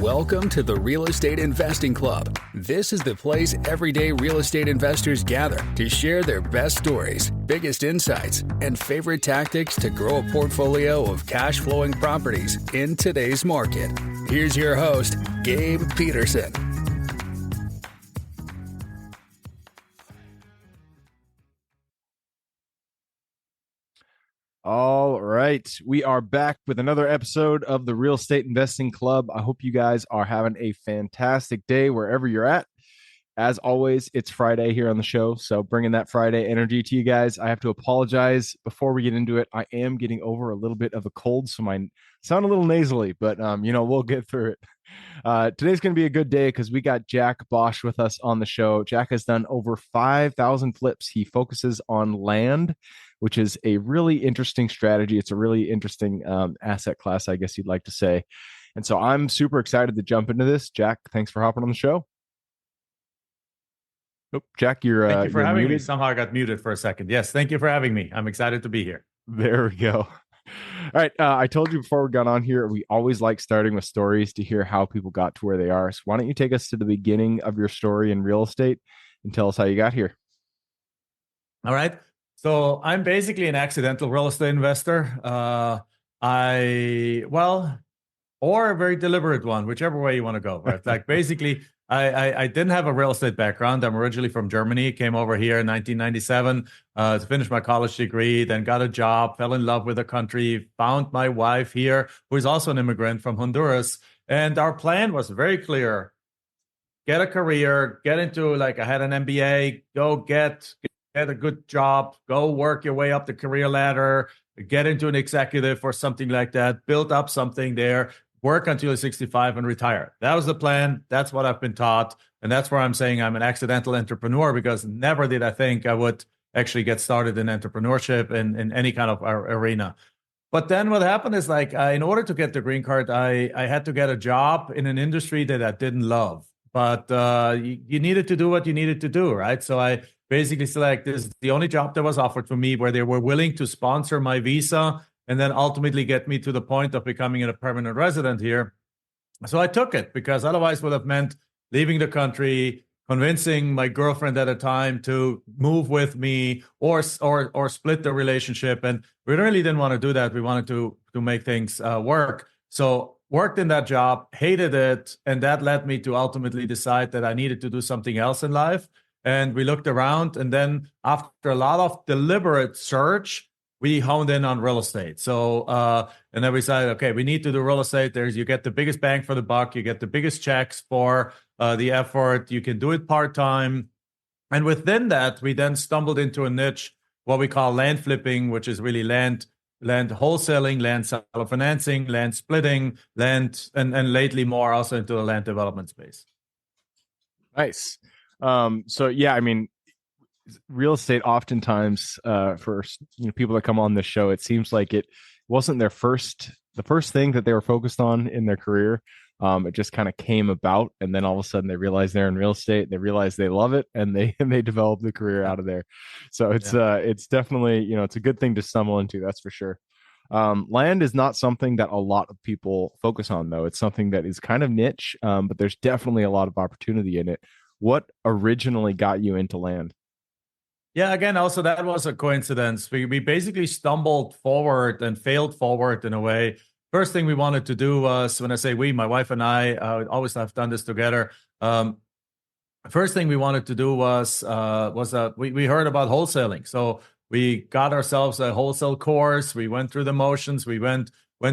Welcome to the Real Estate Investing Club. This is the place everyday real estate investors gather to share their best stories, biggest insights, and favorite tactics to grow a portfolio of cash flowing properties in today's market. Here's your host, Gabe Peterson. All right. We are back with another episode of the Real Estate Investing Club. I hope you guys are having a fantastic day wherever you're at. As always, it's Friday here on the show, so bringing that Friday energy to you guys. I have to apologize before we get into it. I am getting over a little bit of a cold, so I sound a little nasally, but we'll get through it. Today's going to be a good day because we got Jack Bosch with us on the show. Jack has done over 5,000 flips. He focuses on land, which is a really interesting strategy. It's a really interesting asset class, I guess you'd like to say. And so I'm super excited to jump into this. Jack, thanks for hopping on the show. Oh, Jack, thank you for having me. Somehow I got muted for a second. Yes, thank you for having me. I'm excited to be here. There we go. All right. I told you before we got on here, we always like starting with stories to hear how people got to where they are. So why don't you take us to the beginning of your story in real estate and tell us how you got here? All right. So I'm basically an accidental real estate investor. Or a very deliberate one, whichever way you want to go. Right? Like basically, I didn't have a real estate background. I'm originally from Germany, came over here in 1997 to finish my college degree, then got a job, fell in love with the country, found my wife here, who is also an immigrant from Honduras. And our plan was very clear. Get a career, get into, I had an MBA, go get a good job, go work your way up the career ladder, get into an executive or something like that, build up something there, work until you're 65 and retire. That was the plan. That's what I've been taught. And that's where I'm saying I'm an accidental entrepreneur, because never did I think I would actually get started in entrepreneurship in any kind of arena. But then what happened is in order to get the green card, I had to get a job in an industry that I didn't love. But you needed to do what you needed to do, right? So I basically said, this is the only job that was offered for me where they were willing to sponsor my visa and then ultimately get me to the point of becoming a permanent resident here. So I took it, because otherwise would have meant leaving the country, convincing my girlfriend at the time to move with me or split the relationship. And we really didn't want to do that. We wanted to make things work. So worked in that job, hated it. And that led me to ultimately decide that I needed to do something else in life. And we looked around. And then after a lot of deliberate search, we honed in on real estate. So, and then we decided, okay, we need to do real estate. You get the biggest bang for the buck. You get the biggest checks for the effort. You can do it part-time. And within that, we then stumbled into a niche, what we call land flipping, which is really land wholesaling, land seller financing, land splitting, and lately more also into the land development space. Nice. Real estate oftentimes for people that come on this show, it seems like it wasn't the first thing that they were focused on in their career. It just kind of came about, and then all of a sudden they realize they're in real estate, they realize they love it, and they develop the career out of there. So it's definitely, it's a good thing to stumble into, that's for sure. Land is not something that a lot of people focus on, though. It's something that is kind of niche, but there's definitely a lot of opportunity in it. What originally got you into land? Yeah, again, also that was a coincidence. We basically stumbled forward and failed forward in a way. First thing we wanted to do was, when I say we, my wife and I always have done this together. First thing we wanted to do was we heard about wholesaling. So we got ourselves a wholesale course. We went through the motions. We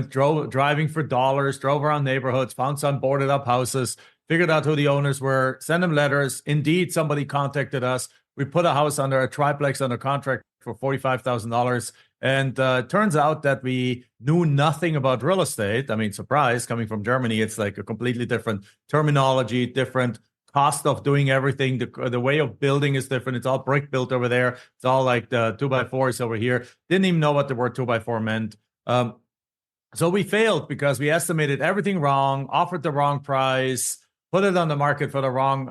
driving for dollars, drove around neighborhoods, found some boarded up houses, figured out who the owners were, sent them letters. Indeed, somebody contacted us. We put a triplex under contract for $45,000. And turns out that we knew nothing about real estate. I mean, surprise, coming from Germany, it's like a completely different terminology, different cost of doing everything. The way of building is different. It's all brick built over there. It's all like the 2x4s over here. Didn't even know what the word 2x4 meant. So we failed because we estimated everything wrong, offered the wrong price, put it on the market for the wrong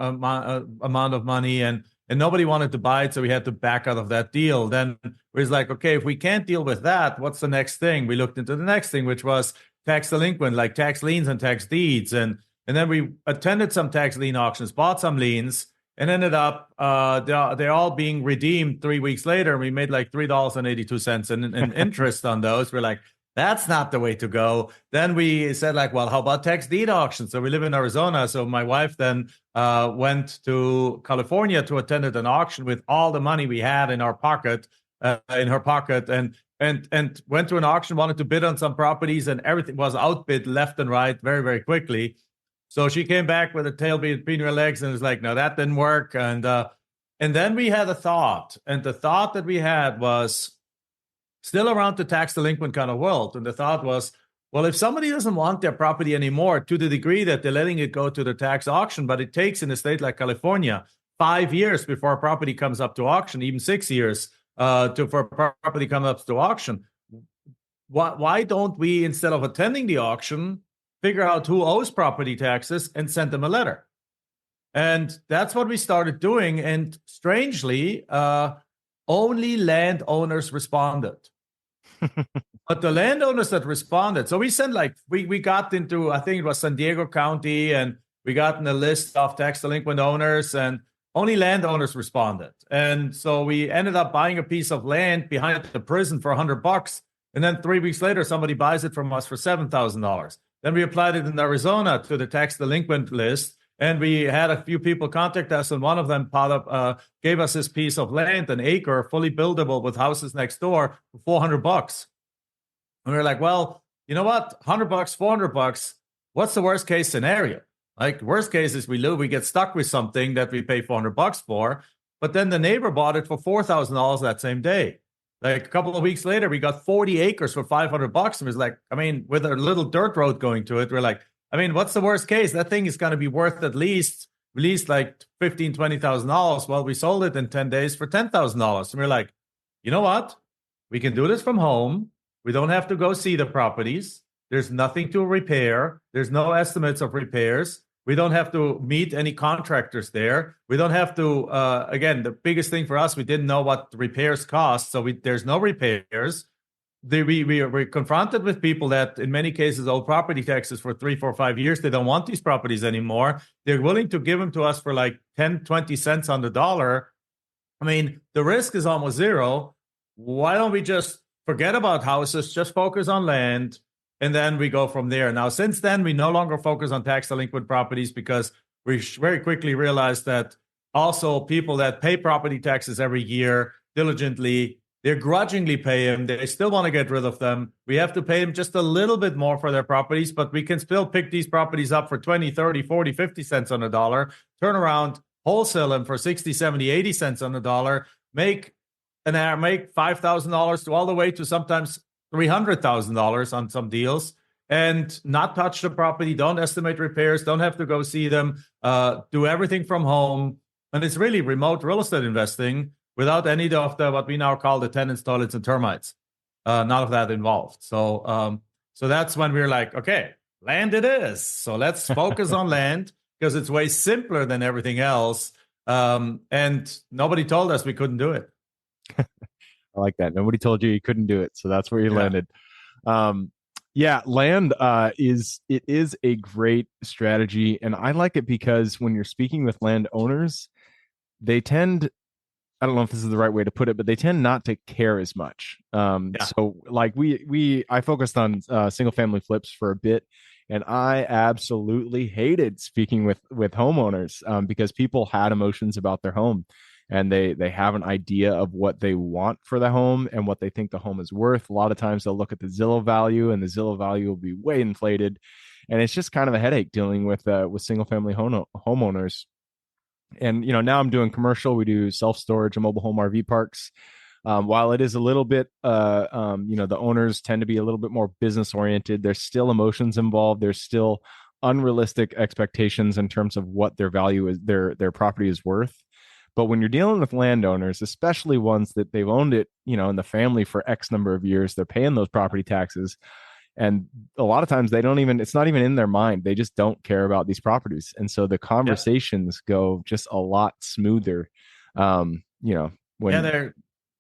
amount of money, and nobody wanted to buy it, so we had to back out of that deal. Then it was like, okay, if we can't deal with that, what's the next thing? We looked into the next thing, which was tax delinquent, like tax liens and tax deeds. And And then we attended some tax lien auctions, bought some liens, and ended up they're all being redeemed 3 weeks later. We made like $3.82 in interest on those. We're like, that's not the way to go. Then we said like, well, how about tax deed auctions? So we live in Arizona. So my wife then went to California to attend an auction with all the money we had in our pocket, in her pocket, and went to an auction, wanted to bid on some properties, and everything was outbid left and right very, very quickly. So she came back with a tail between her legs and was like, no, that didn't work. And then we had a thought. And the thought that we had was still around the tax delinquent kind of world. And the thought was, well, if somebody doesn't want their property anymore to the degree that they're letting it go to the tax auction, but it takes in a state like California 5 years before a property comes up to auction, even 6 years for a property comes up to auction. Why don't we, instead of attending the auction, figure out who owes property taxes and send them a letter? And that's what we started doing. And strangely, only landowners responded. But the landowners that responded, so we sent we got into, I think it was San Diego County, and we got in a list of tax delinquent owners, and only landowners responded. And so we ended up buying a piece of land behind the prison for $100. And then 3 weeks later, somebody buys it from us for $7,000. Then we applied it in Arizona to the tax delinquent list. And we had a few people contact us, and one of them gave us this piece of land, an acre, fully buildable with houses next door for $400. And we were like, well, you know what? $100, $400. What's the worst case scenario? Like, worst case is we get stuck with something that we pay $400 for, but then the neighbor bought it for $4,000 that same day. Like a couple of weeks later, we got 40 acres for $500. And it was like, I mean, with a little dirt road going to it, we're like, I mean, what's the worst case? That thing is going to be worth at least like $15,000, $20,000. Well, we sold it in 10 days for $10,000. And we're like, you know what? We can do this from home. We don't have to go see the properties. There's nothing to repair. There's no estimates of repairs. We don't have to meet any contractors there. We don't have to, again, the biggest thing for us, we didn't know what repairs cost. So there's no repairs. We're confronted with people that in many cases owe property taxes for 3, 4, 5 years. They don't want these properties anymore. They're willing to give them to us for like 10, 20 cents on the dollar. I mean, the risk is almost zero. Why don't we just forget about houses, just focus on land, and then we go from there? Now, since then, we no longer focus on tax delinquent properties because we very quickly realized that also people that pay property taxes every year diligently, they grudgingly pay them. They still want to get rid of them. We have to pay them just a little bit more for their properties, but we can still pick these properties up for 20, 30, 40, 50 cents on the dollar, turn around, wholesale them for 60, 70, 80 cents on the dollar, make $5,000 to all the way to sometimes $300,000 on some deals, and not touch the property, don't estimate repairs, don't have to go see them, do everything from home. And it's really remote real estate investing without any of the what we now call the tenants, toilets, and termites. None of that involved. So that's when we're like, okay, land it is. So let's focus on land because it's way simpler than everything else. And nobody told us we couldn't do it. I like that. Nobody told you couldn't do it. So that's where you landed. Land is a great strategy. And I like it because when you're speaking with landowners, they tend, I don't know if this is the right way to put it, but they tend not to care as much. So like I focused on single family flips for a bit, and I absolutely hated speaking with homeowners because people had emotions about their home, and they have an idea of what they want for the home and what they think the home is worth. A lot of times they'll look at the Zillow value, and the Zillow value will be way inflated, and it's just kind of a headache dealing with single family homeowners. And now I'm doing commercial. We do self-storage and mobile home RV parks. While it is a little bit, the owners tend to be a little bit more business oriented. There's still emotions involved. There's still unrealistic expectations in terms of what their value is, their property is worth. But when you're dealing with landowners, especially ones that they've owned it, in the family for X number of years, they're paying those property taxes. And a lot of times it's not even in their mind. They just don't care about these properties. And so the conversations go just a lot smoother. They're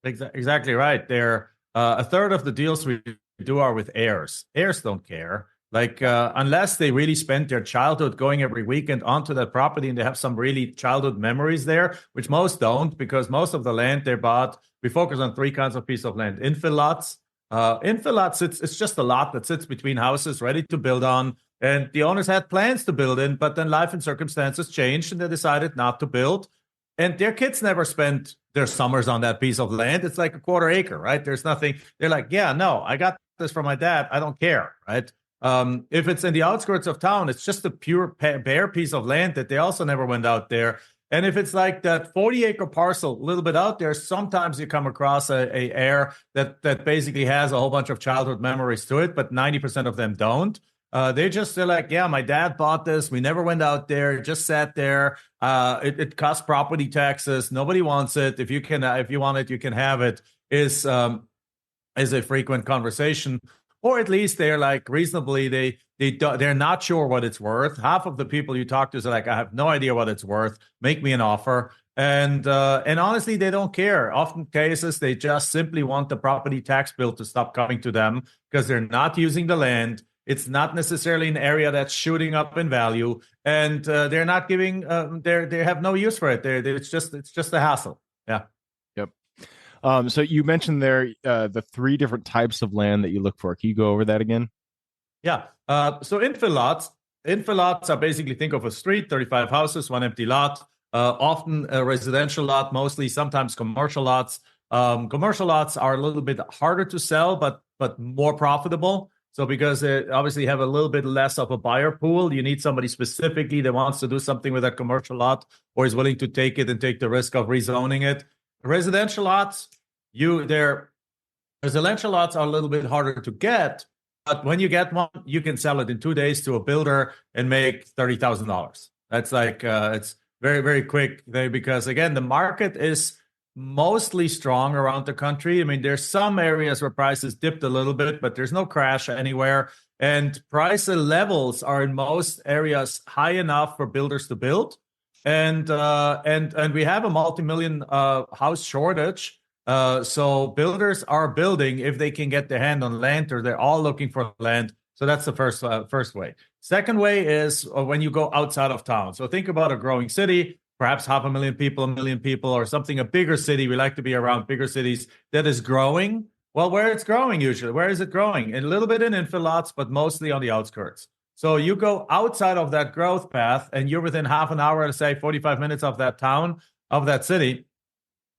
exactly right. They're a third of the deals we do are with heirs. Heirs don't care. Like, unless they really spent their childhood going every weekend onto that property and they have some really childhood memories there, which most don't, because most of the land they bought, we focus on three kinds of piece of land. Infill lots. Infill lots, it's just a lot that sits between houses ready to build on. And the owners had plans to build in, but then life and circumstances changed and they decided not to build. And their kids never spent their summers on that piece of land. It's like a quarter acre, right? There's nothing. They're like, yeah, no, I got this from my dad. I don't care, right? If it's in the outskirts of town, it's just a pure bare piece of land that they also never went out there. And if it's like that 40-acre parcel, a little bit out there, sometimes you come across a heir that basically has a whole bunch of childhood memories to it, but 90% of them don't. They're like, yeah, my dad bought this. We never went out there. It just sat there. It costs property taxes. Nobody wants it. If you want it, you can have it. Is a frequent conversation, or at least they're like reasonably they're not sure what it's worth. Half of the people you talk to are like, I have no idea what it's worth. Make me an offer. And honestly, they don't care. Often cases, they just simply want the property tax bill to stop coming to them because they're not using the land. It's not necessarily an area that's shooting up in value, and they're not giving. They have no use for it. It's just a hassle. Yeah. Yep. So you mentioned there the three different types of land that you look for. Can you go over that again? Yeah. So infill lots are basically, think of a street, 35 houses, one empty lot. Often a residential lot, mostly, sometimes commercial lots. Commercial lots are a little bit harder to sell, but more profitable. So because they obviously have a little bit less of a buyer pool, you need somebody specifically that wants to do something with that commercial lot or is willing to take it and take the risk of rezoning it. Residential lots, residential lots are a little bit harder to get, but when you get one, you can sell it in 2 days to a builder and make $30,000. That's like it's very, very quick there because, again, the market is mostly strong around the country. I mean, there's some areas where prices dipped a little bit, but there's no crash anywhere. And price levels are in most areas high enough for builders to build. And we have a multi-million house shortage. So builders are building if they can get their hand on land, or they're all looking for land. So that's the first way. Second way is when you go outside of town. So think about a growing city, perhaps 500,000 people, 1 million people, or something, a bigger city. We like to be around bigger cities that is growing. Well, where it's growing usually, where is it growing? A little bit in infill lots, but mostly on the outskirts. So you go outside of that growth path and you're within half an hour, say 45 minutes of that town, of that city,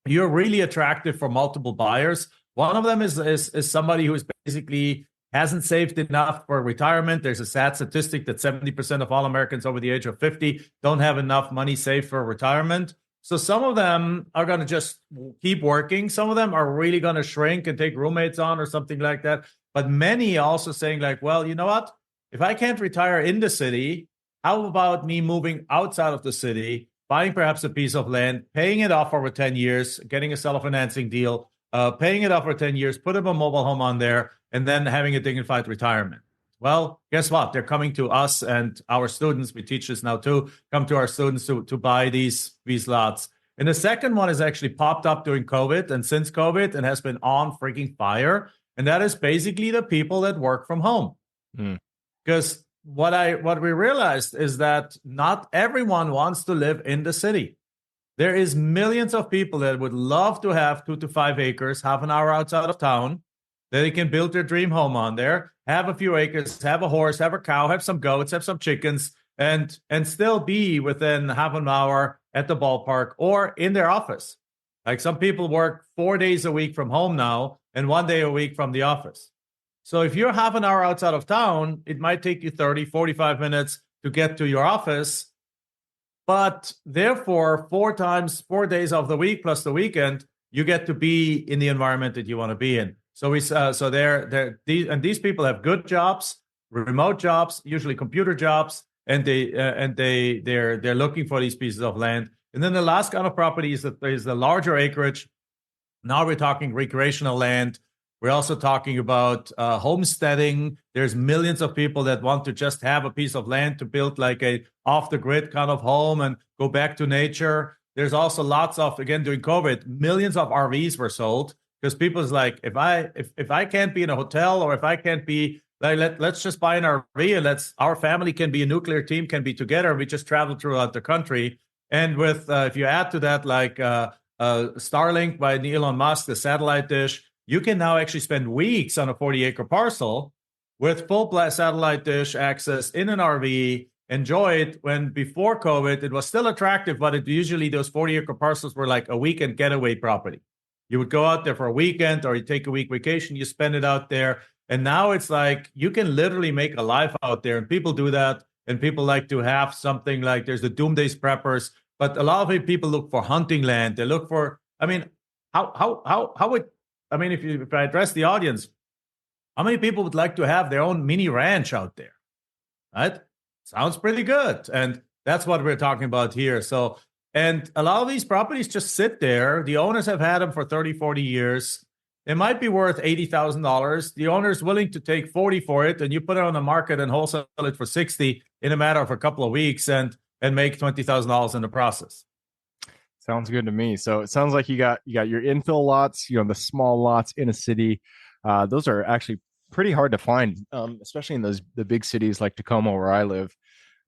you're really attractive for multiple buyers. One of them is somebody who is basically hasn't saved enough for retirement. There's a sad statistic that 70% of all Americans over the age of 50 don't have enough money saved for retirement. So some of them are going to just keep working. Some of them are really going to shrink and take roommates on or something like that. But many also saying like, well, you know what? If I can't retire in the city, how about me moving outside of the city, buying perhaps a piece of land, paying it off over 10 years, getting a seller-financing deal, paying it off for 10 years, put up a mobile home on there, and then having a dignified retirement. Well, guess what? They're coming to us and our students. We teach this now too. Come to our students to buy these lots. And the second one has actually popped up during COVID and since COVID and has been on freaking fire. And that is basically the people that work from home. Because what we realized is that not everyone wants to live in the city. There is millions of people that would love to have 2 to 5 acres, half an hour outside of town, that they can build their dream home on there, have a few acres, have a horse, have a cow, have some goats, have some chickens, and still be within half an hour at the ballpark or in their office. Like some people work 4 days a week from home now and 1 day a week from the office. So if you're half an hour outside of town, it might take you 30, 45 minutes to get to your office. But therefore, 4 days of the week plus the weekend, you get to be in the environment that you want to be in. So these people have good jobs, remote jobs, usually computer jobs, and they're looking for these pieces of land. And then the last kind of property is the larger acreage. Now we're talking recreational land. We're also talking about homesteading. There's millions of people that want to just have a piece of land to build like a off-the-grid kind of home and go back to nature. There's also lots of, again, during COVID, millions of RVs were sold because people's like, if I can't be in a hotel or if I can't be let's just buy an RV and our family can be a nuclear team, can be together. We just travel throughout the country. And with if you add to that Starlink by Elon Musk, the satellite dish, you can now actually spend weeks on a 40-acre parcel with full satellite dish access in an RV. Enjoy it. When before COVID, it was still attractive, but usually those 40-acre parcels were like a weekend getaway property. You would go out there for a weekend, or you take a week vacation, you spend it out there. And now it's like you can literally make a life out there, and people do that. And people like to have something like there's the doomsday preppers, but a lot of people look for hunting land. They look for, I mean, how would, I mean, if I address the audience, how many people would like to have their own mini ranch out there? Right? Sounds pretty good. And that's what we're talking about here. So, and a lot of these properties just sit there. The owners have had them for 30, 40 years. It might be worth $80,000. The owner's willing to take 40 for it, and you put it on the market and wholesale it for 60 in a matter of a couple of weeks and make $20,000 in the process. Sounds good to me. So it sounds like you got your infill lots, the small lots in a city. Those are actually pretty hard to find, especially in the big cities like Tacoma, where I live.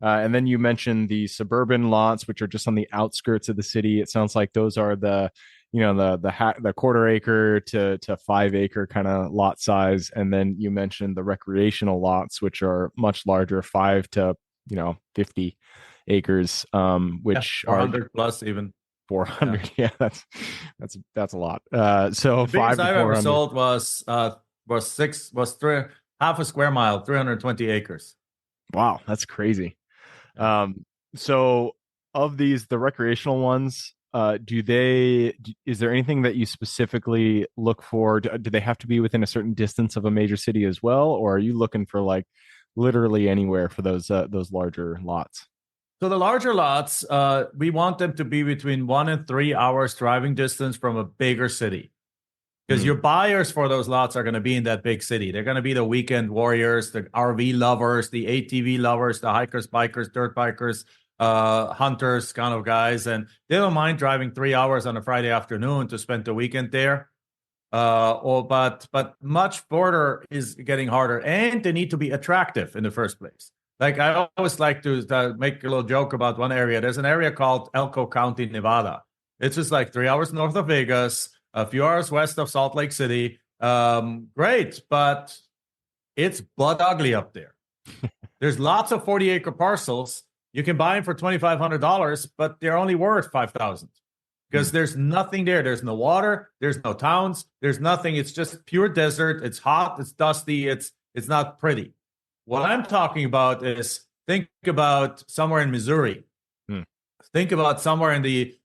And then you mentioned the suburban lots, which are just on the outskirts of the city. It sounds like those are the quarter acre to 5 acre kind of lot size. And then you mentioned the recreational lots, which are much larger, 5 to 50 acres, which 400 plus even 400. Yeah, that's a lot. So the 5 to 400. I ever sold was half a square mile, 320 acres. Wow, that's crazy. So of these, the recreational ones, is there anything that you specifically look for? Do they have to be within a certain distance of a major city as well? Or are you looking for like literally anywhere for those larger lots? So the larger lots, we want them to be between 1 and 3 hours driving distance from a bigger city. Because your buyers for those lots are going to be in that big city. They're going to be the weekend warriors, the RV lovers, the ATV lovers, the hikers, bikers, dirt bikers, hunters kind of guys. And they don't mind driving 3 hours on a Friday afternoon to spend the weekend there. But much further is getting harder. And they need to be attractive in the first place. Like I always like to make a little joke about one area. There's an area called Elko County, Nevada. It's just like 3 hours north of Vegas, a few hours west of Salt Lake City. Great, but it's butt ugly up there. There's lots of 40-acre parcels. You can buy them for $2,500, but they're only worth $5,000 because there's nothing there. There's no water. There's no towns. There's nothing. It's just pure desert. It's hot. It's dusty. It's not pretty. What I'm talking about is think about somewhere in Missouri. Think about somewhere in the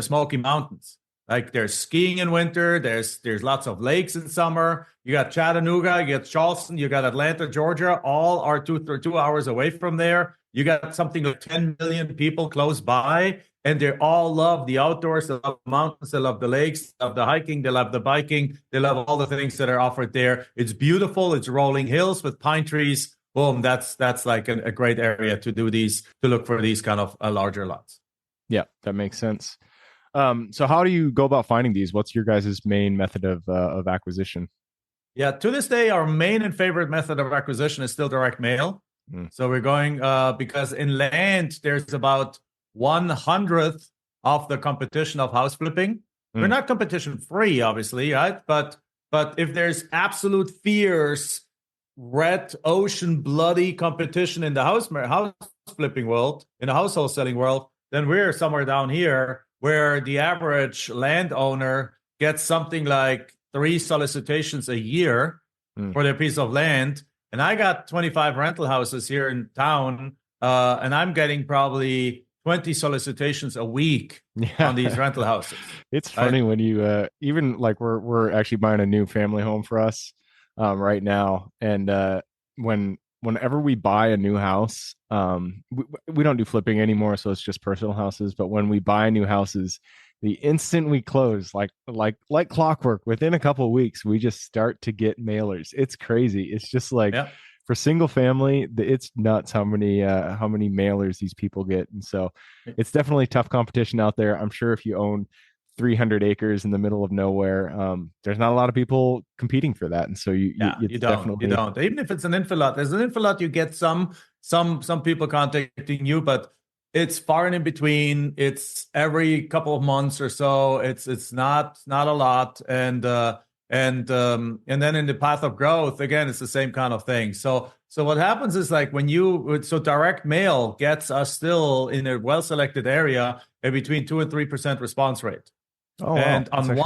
Smoky Mountains. Like there's skiing in winter, there's lots of lakes in summer. You got Chattanooga, you got Charleston, you got Atlanta, Georgia. All are 2 hours away from there. You got something like 10 million people close by, and they all love the outdoors. They love the mountains, they love the lakes, they love the hiking, they love the biking, they love all the things that are offered there. It's beautiful. It's rolling hills with pine trees. Boom, that's like a great area to look for these kind of larger lots. Yeah, that makes sense. So how do you go about finding these? What's your guys' main method of acquisition? Yeah, to this day, our main and favorite method of acquisition is still direct mail. So we're going because in land, there's about 1/100th of the competition of house flipping. We're not competition free, obviously, right? But if there's absolute fierce, red ocean, bloody competition in the house flipping world, in the house wholesaling world, then we're somewhere down here where the average landowner gets something like 3 solicitations a year for their piece of land. And I got 25 rental houses here in town, and I'm getting probably 20 solicitations a week on these rental houses. It's funny when you even like we're actually buying a new family home for us right now, and whenever we buy a new house, we don't do flipping anymore, so it's just personal houses. But when we buy new houses, the instant we close, like clockwork, within a couple of weeks, we just start to get mailers. It's crazy. It's just like for single family, it's nuts how many mailers these people get. And so it's definitely tough competition out there. I'm sure if you own 300 acres in the middle of nowhere. There's not a lot of people competing for that, and so you don't. Even if it's an infill lot, there's an infill lot. You get some people contacting you, but it's far and in between. It's every couple of months or so. It's not a lot, and then in the path of growth, again, it's the same kind of thing. So what happens is like so direct mail gets us still in a well-selected area a between 2 and 3% response rate. Oh, and wow. on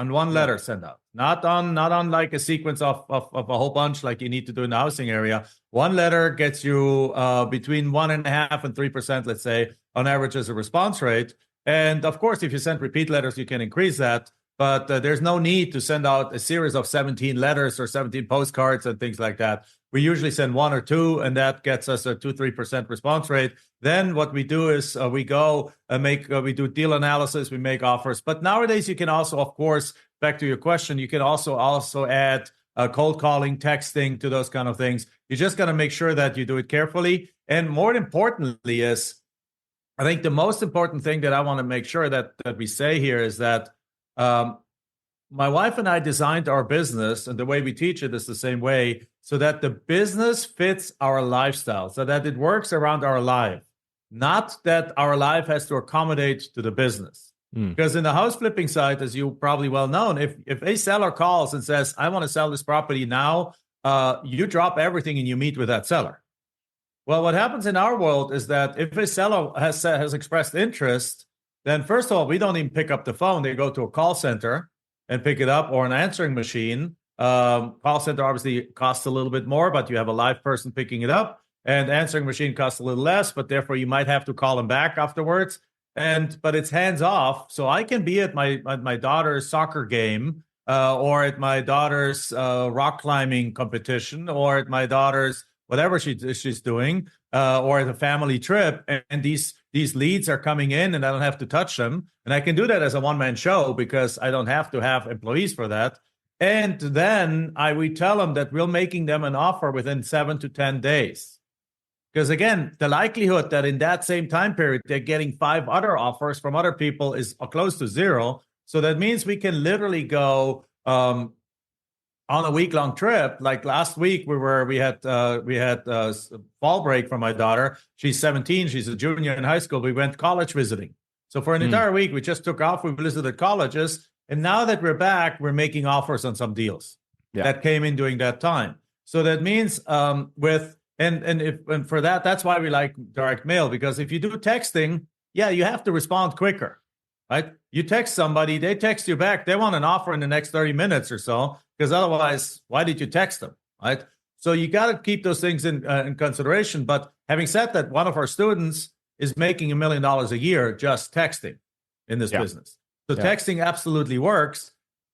one letter send out, not on like a sequence of a whole bunch like you need to do in the housing area. One letter gets you between 1.5% and 3%, let's say, on average as a response rate. And of course, if you send repeat letters, you can increase that. But there's no need to send out a series of 17 letters or 17 postcards and things like that. We usually send 1 or 2, and that gets us a 2-3% response rate. Then what we do is we go and we do deal analysis, we make offers. But nowadays you can also, of course, back to your question, you can also add cold calling, texting to those kind of things. You just got to make sure that you do it carefully. And more importantly is, I think the most important thing that I want to make sure that we say here is that my wife and I designed our business, and the way we teach it is the same way, so that the business fits our lifestyle, so that it works around our life, not that our life has to accommodate to the business. Because in the house flipping side, as you probably well known, if a seller calls and says, I want to sell this property now, you drop everything and you meet with that seller. Well, what happens in our world is that if a seller has expressed interest, then first of all, we don't even pick up the phone. They go to a call center and pick it up, or an answering machine. Call center obviously costs a little bit more, but you have a live person picking it up, and answering machine costs a little less, but therefore you might have to call them back afterwards. But it's hands off. So I can be at my daughter's soccer game, or at my daughter's rock climbing competition, or at my daughter's whatever she's doing, or at a family trip, and these leads are coming in and I don't have to touch them. And I can do that as a one-man show because I don't have to have employees for that. And then we tell them that we're making them an offer within 7 to 10 days. Because again, the likelihood that in that same time period, they're getting 5 other offers from other people is close to 0. So that means we can literally go on a week-long trip. Like last week, we had fall break for my daughter. She's 17. She's a junior in high school. We went college visiting. So for an entire week, we just took off. We visited colleges. And now that we're back, we're making offers on some deals that came in during that time. So that means for that, that's why we like direct mail, because if you do texting, you have to respond quicker, right? You text somebody, they text you back. They want an offer in the next 30 minutes or so, because otherwise, why did you text them, right? So you got to keep those things in consideration. But having said that, one of our students is making $1 million a year just texting in this business. So texting absolutely works.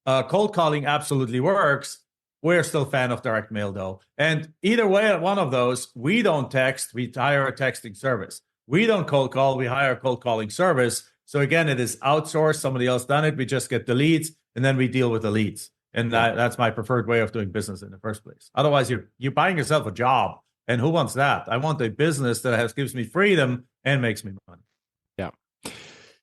Cold calling absolutely works. We're still a fan of direct mail, though. And either way, one of those, we don't text, we hire a texting service. We don't cold call, we hire a cold calling service. So again, it is outsourced. Somebody else done it. We just get the leads, and then we deal with the leads. And that's my preferred way of doing business in the first place. Otherwise, you're buying yourself a job. And who wants that? I want a business that gives me freedom and makes me money.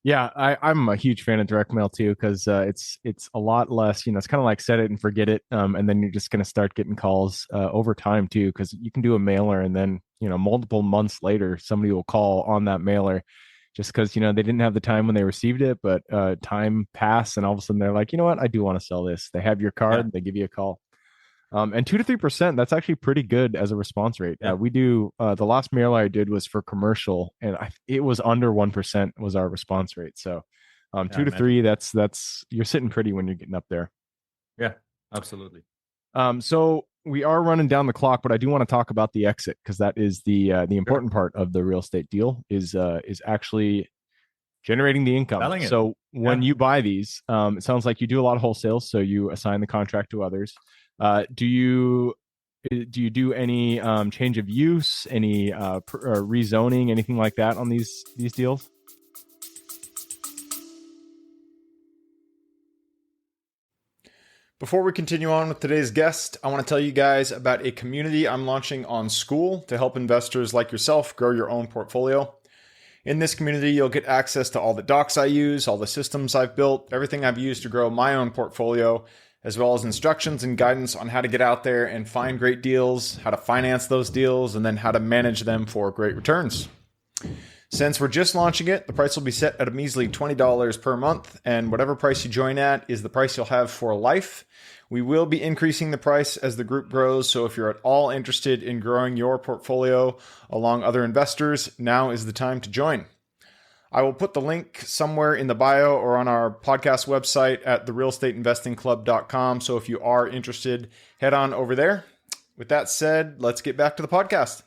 Yeah, I'm a huge fan of direct mail too, because it's a lot less. It's kind of like set it and forget it, and then you're just going to start getting calls over time too, because you can do a mailer and then multiple months later somebody will call on that mailer, just because they didn't have the time when they received it, but time passed and all of a sudden they're like, you know what, I do want to sell this. They have your card, they give you a call. And 2 to 3%, that's actually pretty good as a response rate. We do the last mailer I did was for commercial, and it was under 1% was our response rate. So 2 to 3, that's you're sitting pretty when you're getting up there. Yeah, absolutely. So we are running down the clock, but I do want to talk about the exit, because that is the important part of the real estate deal is actually generating the income. So when you buy these, it sounds like you do a lot of wholesales, so you assign the contract to others. Do you do any change of use, any rezoning, anything like that on these deals? Before we continue on with today's guest, I want to tell you guys about a community I'm launching on School to help investors like yourself grow your own portfolio. In this community, you'll get access to all the docs I use, all the systems I've built, everything I've used to grow my own portfolio, as well as instructions and guidance on how to get out there and find great deals, how to finance those deals, and then how to manage them for great returns. Since we're just launching it, the price will be set at a measly $20 per month, and whatever price you join at is the price you'll have for life. We will be increasing the price as the group grows, so if you're at all interested in growing your portfolio along other investors, now is the time to join. I will put the link somewhere in the bio or on our podcast website at therealestateinvestingclub.com, so if you are interested, head on over there. With that said, let's get back to the podcast.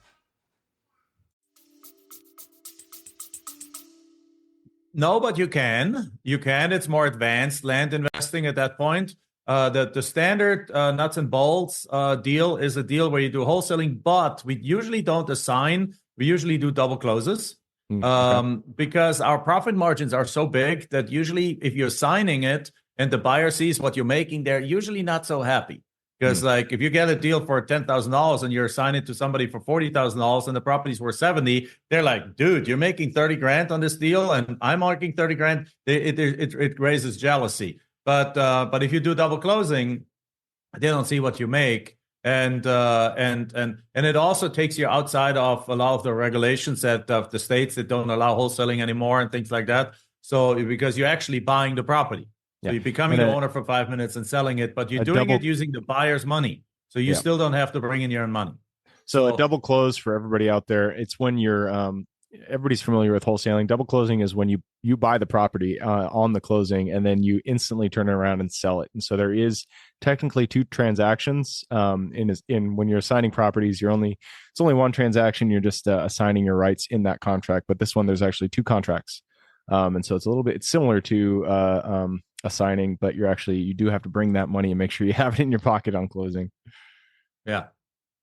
No, but you can. You can. It's more advanced land investing at that point. The standard nuts and bolts deal is a deal where you do wholesaling, but we usually don't assign. We usually do double closes because our profit margins are so big that usually if you're signing it and the buyer sees what you're making, they're usually not so happy. Because like if you get a deal for $10,000 and you're assigning it to somebody for $40,000 and the property's worth 70, they're like, dude, you're making 30 grand on this deal and I'm making 30 grand. It raises jealousy. But if you do double closing, they don't see what you make, and it also takes you outside of a lot of the regulations of the states that don't allow wholesaling anymore and things like that. So because you're actually buying the property, so you're becoming the owner for 5 minutes and selling it, but you're doing it using the buyer's money, so you still don't have to bring in your own money. So a double close for everybody out there, it's when you're everybody's familiar with wholesaling. Double closing is when you buy the property on the closing and then you instantly turn it around and sell it. And so there is technically two transactions. In when you're assigning properties, it's only one transaction. You're just assigning your rights in that contract. But this one, there's actually two contracts, and so it's similar to assigning, but you do have to bring that money and make sure you have it in your pocket on closing. Yeah.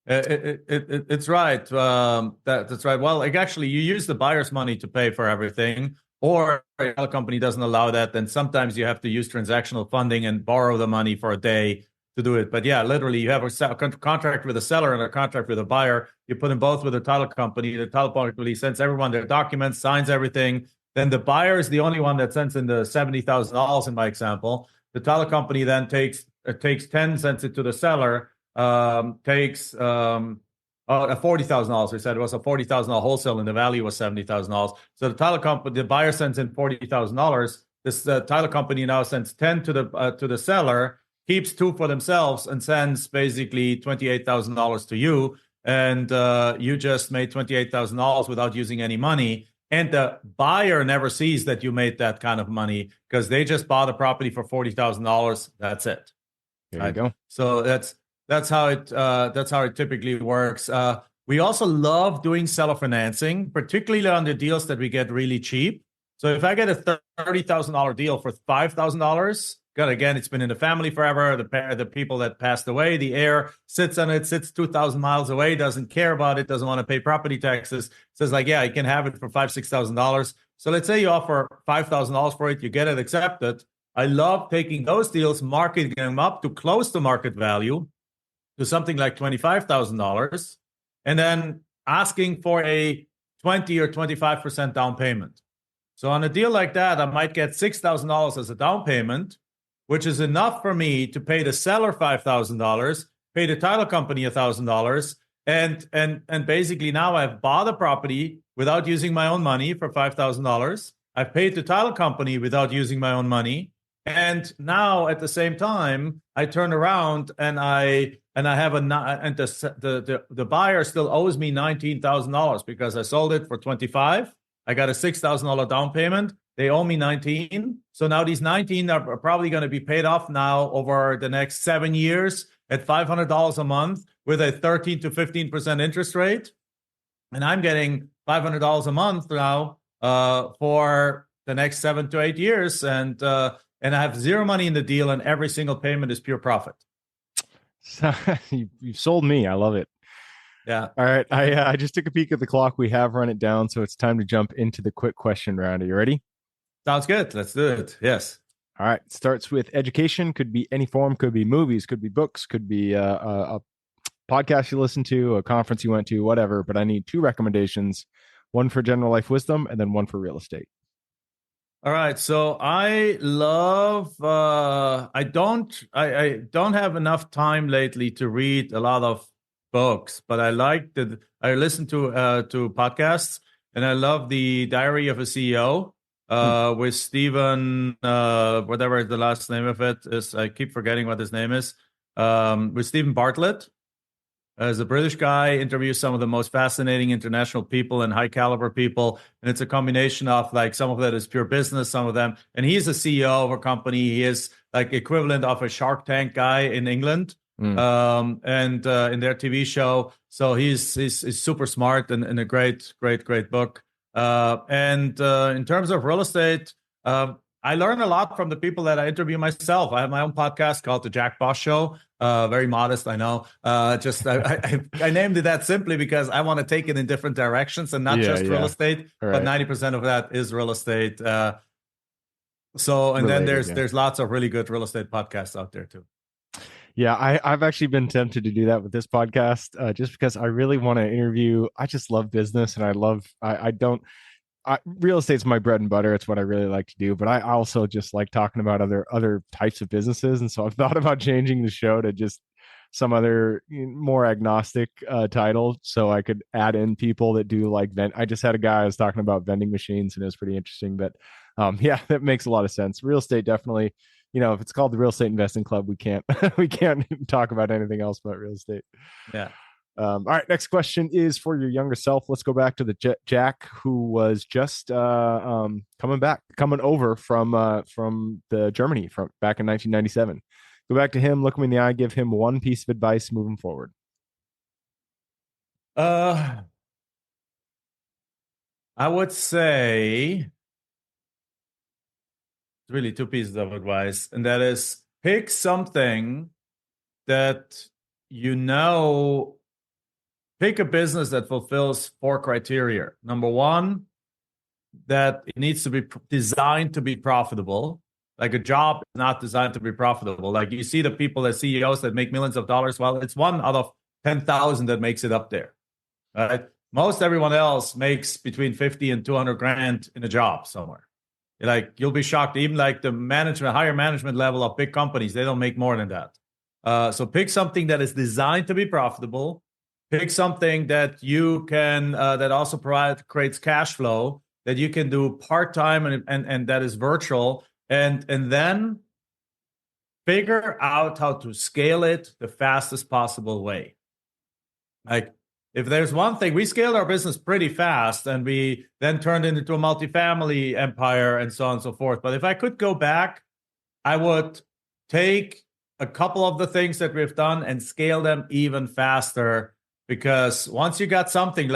It's right. That's right. Well, actually, you use the buyer's money to pay for everything, or if a company doesn't allow that, then sometimes you have to use transactional funding and borrow the money for a day to do it. But yeah, literally, you have a contract with a seller and a contract with a buyer. You put them both with a title company. The title company sends everyone their documents, signs everything. Then the buyer is the only one that sends in the $70,000 in my example. The title company then takes 10, sends it to the seller. Takes $40,000. We said it was a $40,000 wholesale and the value was $70,000. So the title company, the buyer sends in $40,000. This title company now sends 10 to the seller, keeps 2 for themselves, and sends basically $28,000 to you. And you just made $28,000 without using any money. And the buyer never sees that you made that kind of money because they just bought a property for $40,000. That's it. There you go. So that's how it typically works. We also love doing seller financing, particularly on the deals that we get really cheap. So if I get a $30,000 deal for $5,000, again, it's been in the family forever. The people that passed away, the heir sits on it, sits 2,000 miles away, doesn't care about it, doesn't want to pay property taxes. Says like, yeah, you can have it for $5,000-$6,000. So let's say you offer $5,000 for it, you get it accepted. I love taking those deals, marketing them up to close to market value, to something like $25,000, and then asking for a 20 or 25% down payment. So on a deal like that, I might get $6,000 as a down payment, which is enough for me to pay the seller $5,000, pay the title company $1,000, and basically now I've bought a property without using my own money for $5,000. I've paid the title company without using my own money, and now at the same time I turn around and the buyer still owes me $19,000 because I sold it for $25,000. I got a $6,000 down payment. They owe me $19,000. So now these $19,000 are probably going to be paid off now over the next 7 years at $500 a month with a 13 to 15% interest rate. And I'm getting $500 a month now for the next 7 to 8 years. And I have zero money in the deal, and every single payment is pure profit. So, you've sold me. I love it. Yeah. All right. I just took a peek at the clock. We have run it down, so it's time to jump into the quick question round. Are you ready? Sounds good. Let's do it. Yes. All right. Starts with education. Could be any form. Could be movies. Could be books. Could be a podcast you listen to, a conference you went to, whatever. But I need 2 recommendations. one for general life wisdom, and then one for real estate. All right. So I love I don't have enough time lately to read a lot of books, but I listen to podcasts, and I love the Diary of a CEO with Stephen whatever the last name of it is. I keep forgetting what his name is. With Stephen Bartlett. As a British guy, interviews some of the most fascinating international people and high caliber people. And it's a combination of like some of that is pure business, some of them. And he's a CEO of a company. He is like equivalent of a Shark Tank guy in England and in their TV show. So he's super smart and a great book. And in terms of real estate, I learn a lot from the people that I interview myself. I have my own podcast called The Jack Bosch Show. Very modest, I know. I named it that simply because I want to take it in different directions and not just real estate, but 90% of that is real estate. And then there's lots of really good real estate podcasts out there too. Yeah, I've actually been tempted to do that with this podcast just because I really want to interview. I just love business, and real estate's my bread and butter. It's what I really like to do, but I also just like talking about other types of businesses. And so I've thought about changing the show to just some other more agnostic title, so I could add in people that do like I just had a guy I was talking about vending machines, and it was pretty interesting. But yeah, that makes a lot of sense. Real estate definitely. If it's called the Real Estate Investing Club, we can't talk about anything else but real estate. Yeah. All right, next question is for your younger self. Let's go back to the Jack who was just coming over from the Germany from back in 1997. Go back to him, look him in the eye, give him one piece of advice moving forward. I would say it's really two pieces of advice, and that is pick something that pick a business that fulfills 4 criteria. Number one, that it needs to be designed to be profitable. Like a job is not designed to be profitable. Like you see the people that CEOs that make millions of dollars. Well, it's 1 out of 10,000 that makes it up there. Right? Most everyone else makes between 50 and 200 grand in a job somewhere. Like you'll be shocked. Even like the higher management level of big companies, they don't make more than that. So pick something that is designed to be profitable. Pick something that you can that also creates cash flow that you can do part-time and that is virtual, and then figure out how to scale it the fastest possible way. Like if there's one thing, we scaled our business pretty fast and we then turned it into a multifamily empire and so on and so forth. But if I could go back, I would take a couple of the things that we've done and scale them even faster. Because once you got something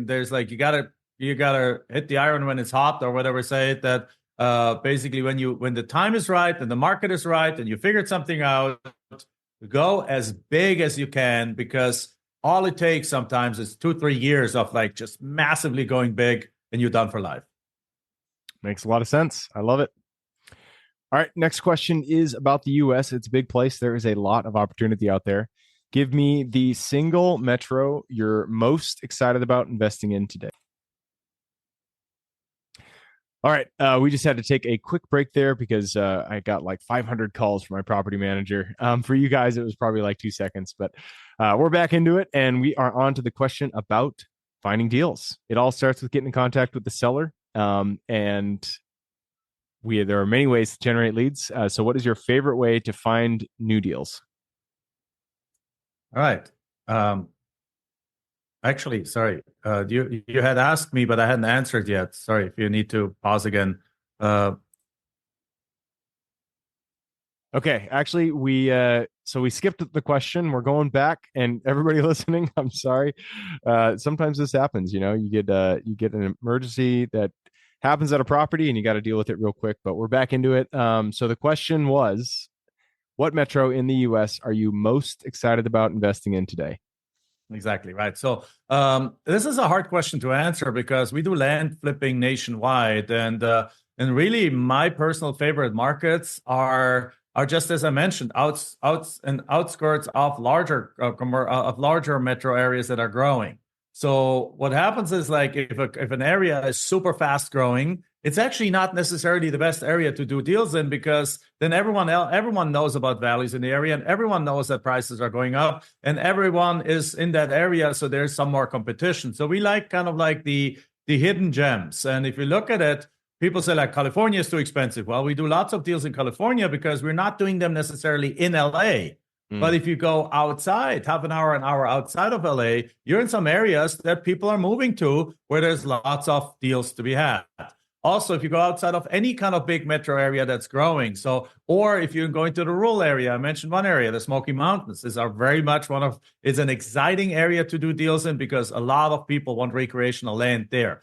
there's like you gotta hit the iron when it's hot or whatever, say it, that basically when the time is right and the market is right and you figured something out, go as big as you can, because all it takes sometimes is 2-3 years of like just massively going big and you're done for life. Makes a lot of sense. I love it. All right, next question is about the US. It's a big place. There is a lot of opportunity out there. Give me the single metro you're most excited about investing in today. All right, we just had to take a quick break there because I got like 500 calls from my property manager. For you guys, it was probably like 2 seconds, but we're back into it, and we are on to the question about finding deals. It all starts with getting in contact with the seller, and there are many ways to generate leads. So what is your favorite way to find new deals? All right. Actually, sorry. You had asked me, but I hadn't answered yet. Sorry, if you need to pause again. Okay. Actually, we skipped the question. We're going back, and everybody listening, I'm sorry. Sometimes this happens. You get an emergency that happens at a property, and you got to deal with it real quick. But we're back into it. So the question was, what metro in the US are you most excited about investing in today? Exactly right. So this is a hard question to answer because we do land flipping nationwide, and really my personal favorite markets are just as I mentioned, outskirts of larger metro areas that are growing. So what happens is like if an area is super fast growing, it's actually not necessarily the best area to do deals in, because then everyone knows about values in the area, and everyone knows that prices are going up, and everyone is in that area, so there's some more competition. So we like kind of like the hidden gems. And if you look at it, people say like California is too expensive. Well, we do lots of deals in California because we're not doing them necessarily in LA. But if you go outside, half an hour outside of LA, you're in some areas that people are moving to where there's lots of deals to be had. Also, if you go outside of any kind of big metro area that's growing, or if you're going to the rural area, I mentioned one area, the Smoky Mountains, is very much it's an exciting area to do deals in because a lot of people want recreational land there.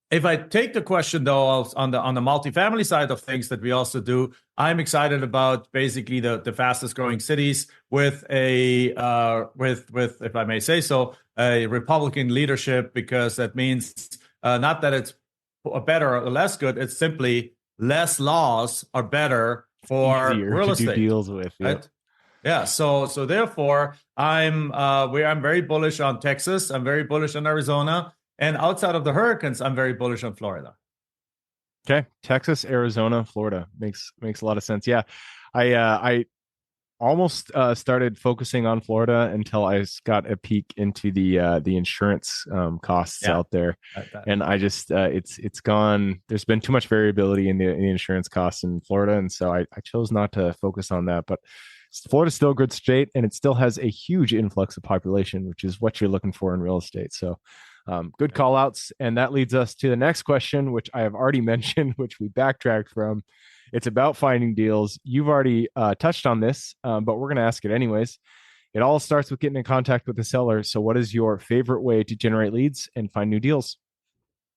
If I take the question though on the multifamily side of things that we also do, I'm excited about basically the fastest growing cities with if I may say so, a Republican leadership, because that means not that it's better or less good, it's simply less laws are better for real estate to do deals with. Right? Yeah. So therefore, I'm very bullish on Texas. I'm very bullish on Arizona. And outside of the hurricanes, I'm very bullish on Florida. Okay, Texas, Arizona, Florida makes a lot of sense. Yeah, I almost started focusing on Florida until I got a peek into the insurance costs out there, and I just it's gone. There's been too much variability in the insurance costs in Florida, and so I chose not to focus on that. But Florida's still a good state, and it still has a huge influx of population, which is what you're looking for in real estate. So. Good call outs. And that leads us to the next question, which I have already mentioned, which we backtracked from. It's about finding deals. You've already touched on this, but we're going to ask it anyways. It all starts with getting in contact with the seller. So what is your favorite way to generate leads and find new deals?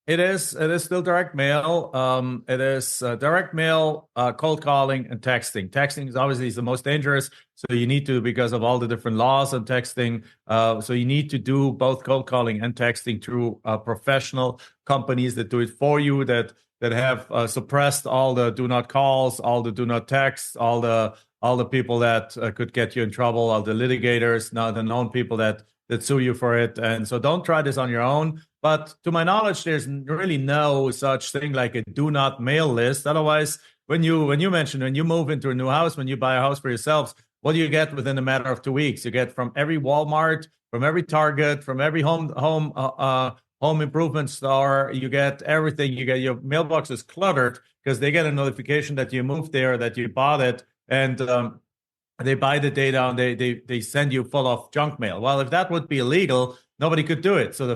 It is still direct mail. It is direct mail, cold calling, and texting. Texting is obviously the most dangerous. So you need to, because of all the different laws on texting. So you need to do both cold calling and texting through professional companies that do it for you, that have suppressed all the do not calls, all the do not texts, all the people that could get you in trouble, all the litigators, now the known people that sue you for it. And so don't try this on your own. But to my knowledge, there's really no such thing like a do not mail list. Otherwise, when you move into a new house, when you buy a house for yourselves, what do you get within a matter of 2 weeks? You get from every Walmart, from every Target, from every home improvement store. You get everything. You get, your mailbox is cluttered because they get a notification that you moved there, that you bought it, and they buy the data and they send you full of junk mail. Well, if that would be illegal, nobody could do it. So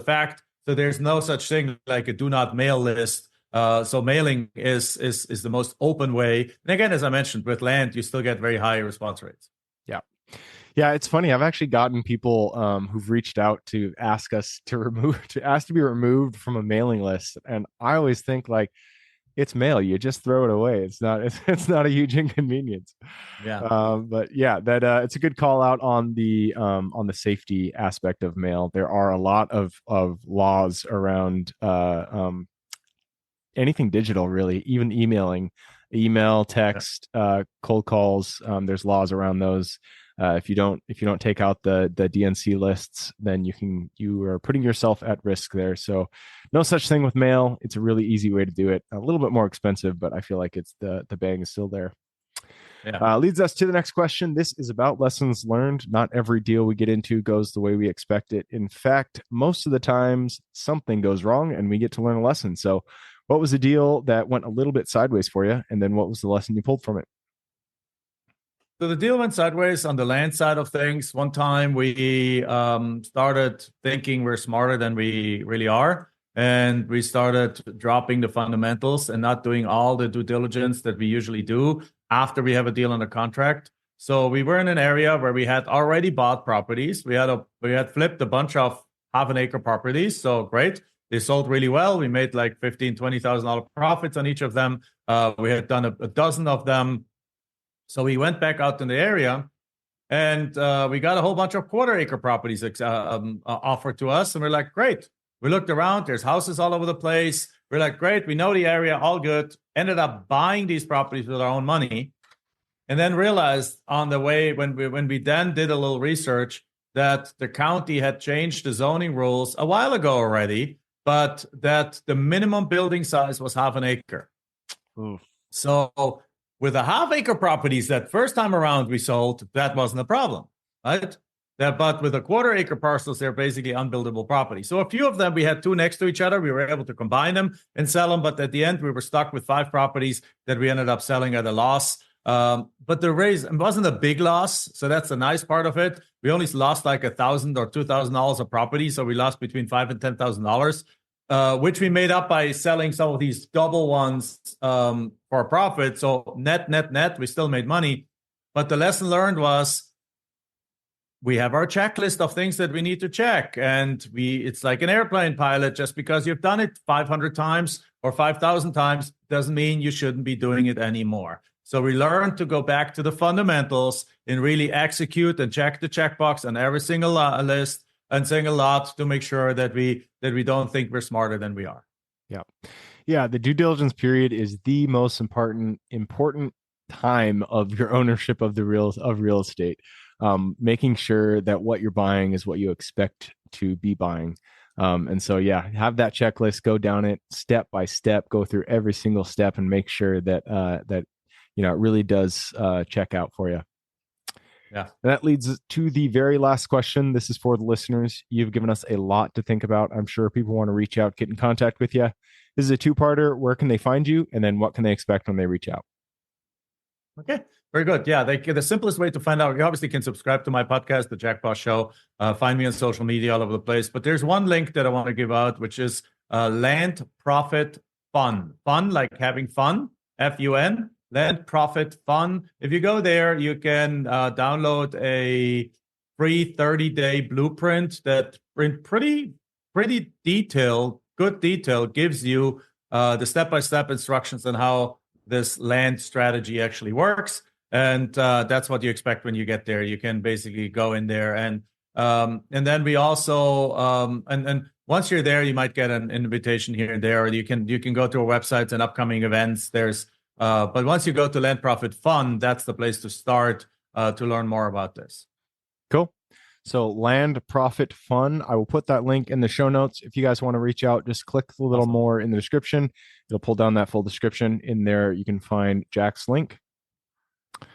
there's no such thing like a do not mail list. So mailing is the most open way. And again, as I mentioned, with land, you still get very high response rates. Yeah, it's funny. I've actually gotten people who've reached out to ask us to be removed from a mailing list, and I always think like, it's mail. You just throw it away. It's not a huge inconvenience. Yeah. But yeah, that it's a good call out on the safety aspect of mail. There are a lot of laws around anything digital, really, even email, text, cold calls. There's laws around those. If you don't take out the DNC lists, then you are putting yourself at risk there. So no such thing with mail. It's a really easy way to do it. A little bit more expensive, but I feel like it's the bang is still there. Yeah. Leads us to the next question. This is about lessons learned. Not every deal we get into goes the way we expect it. In fact, most of the times something goes wrong and we get to learn a lesson. So what was the deal that went a little bit sideways for you? And then what was the lesson you pulled from it? So the deal went sideways on the land side of things. One time we started thinking we're smarter than we really are. And we started dropping the fundamentals and not doing all the due diligence that we usually do after we have a deal under contract. So we were in an area where we had already bought properties. We had flipped a bunch of half an acre properties. So great. They sold really well. We made like $15,000, $20,000 profits on each of them. We had done a dozen of them. So we went back out in the area and we got a whole bunch of quarter acre properties offered to us. And we're like, great. We looked around. There's houses all over the place. We're like, great. We know the area, all good. Ended up buying these properties with our own money. And then realized on the way, when we then did a little research, that the county had changed the zoning rules a while ago already, but that the minimum building size was 1/2 acre. Oof. So with the 1/2 acre properties that first time around we sold, that wasn't a problem, right? But with the 1/4 acre parcels, they're basically unbuildable property. So a few of them, we had 2 next to each other. We were able to combine them and sell them. But at the end, we were stuck with 5 properties that we ended up selling at a loss. But the raise wasn't a big loss. So that's the nice part of it. We only lost like $1,000 or $2,000 a property. So we lost between $5,000 and $10,000, which we made up by selling some of these double ones for a profit. So net, we still made money. But the lesson learned was, we have our checklist of things that we need to check. And it's like an airplane pilot. Just because you've done it 500 times or 5,000 times doesn't mean you shouldn't be doing it anymore. So we learned to go back to the fundamentals and really execute and check the checkbox on every single list and single lot to make sure that we don't think we're smarter than we are. Yeah. The due diligence period is the most important time of your ownership of real estate. Making sure that what you're buying is what you expect to be buying. And so, yeah, have that checklist, go down it step by step, go through every single step and make sure that, it really does check out for you. Yeah. And that leads us to the very last question. This is for the listeners. You've given us a lot to think about. I'm sure people want to reach out, get in contact with you. This is a 2-parter. Where can they find you? And then what can they expect when they reach out? Okay, very good. Yeah, the simplest way to find out, you obviously can subscribe to my podcast, The Jack Bosch Show. Find me on social media all over the place. But there's one link that I want to give out, which is Land Profit Fun. Fun, like having fun, F-U-N, Land Profit Fun. If you go there, you can download a free 30-day blueprint that in pretty detailed, good detail, gives you the step-by-step instructions on how this land strategy actually works. And that's what you expect when you get there. You can basically go in there and then we also and once you're there, you might get an invitation here and there, or you can go to our websites and upcoming events. There's but once you go to Land Profit Fund, that's the place to start to learn more about this. Cool. So Land Profit Fund, I will put that link in the show notes. If you guys want to reach out, just click a little more in the description. It'll pull down that full description. In there, you can find Jack's link. All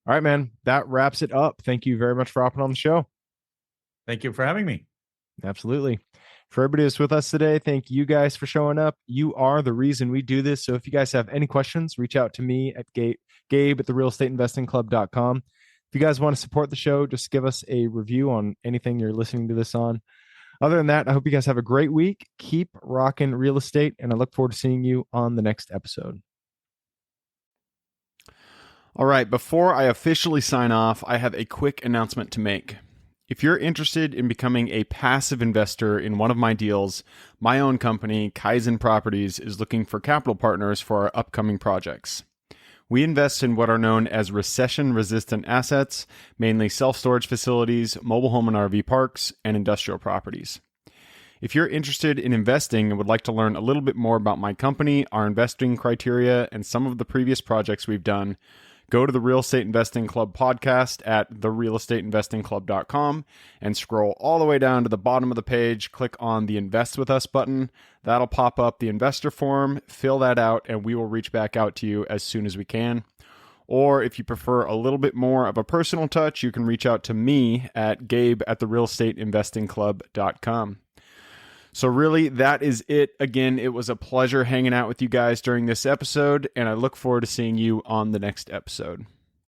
right, man. That wraps it up. Thank you very much for hopping on the show. Thank you for having me. Absolutely. For everybody that's with us today, thank you guys for showing up. You are the reason we do this. So if you guys have any questions, reach out to me at Gabe at therealestateinvestingclub.com. If you guys want to support the show, just give us a review on anything you're listening to this on. Other than that, I hope you guys have a great week. Keep rocking real estate, and I look forward to seeing you on the next episode. All right, before I officially sign off, I have a quick announcement to make. If you're interested in becoming a passive investor in one of my deals, my own company, Kaizen Properties, is looking for capital partners for our upcoming projects. We invest in what are known as recession-resistant assets, mainly self-storage facilities, mobile home and RV parks, and industrial properties. If you're interested in investing and would like to learn a little bit more about my company, our investing criteria, and some of the previous projects we've done, go to the Real Estate Investing Club podcast at therealestateinvestingclub.com and scroll all the way down to the bottom of the page. Click on the Invest With Us button. That'll pop up the investor form. Fill that out, and we will reach back out to you as soon as we can. Or if you prefer a little bit more of a personal touch, you can reach out to me at Gabe at therealestateinvestingclub.com. So really, that is it. Again, it was a pleasure hanging out with you guys during this episode, and I look forward to seeing you on the next episode.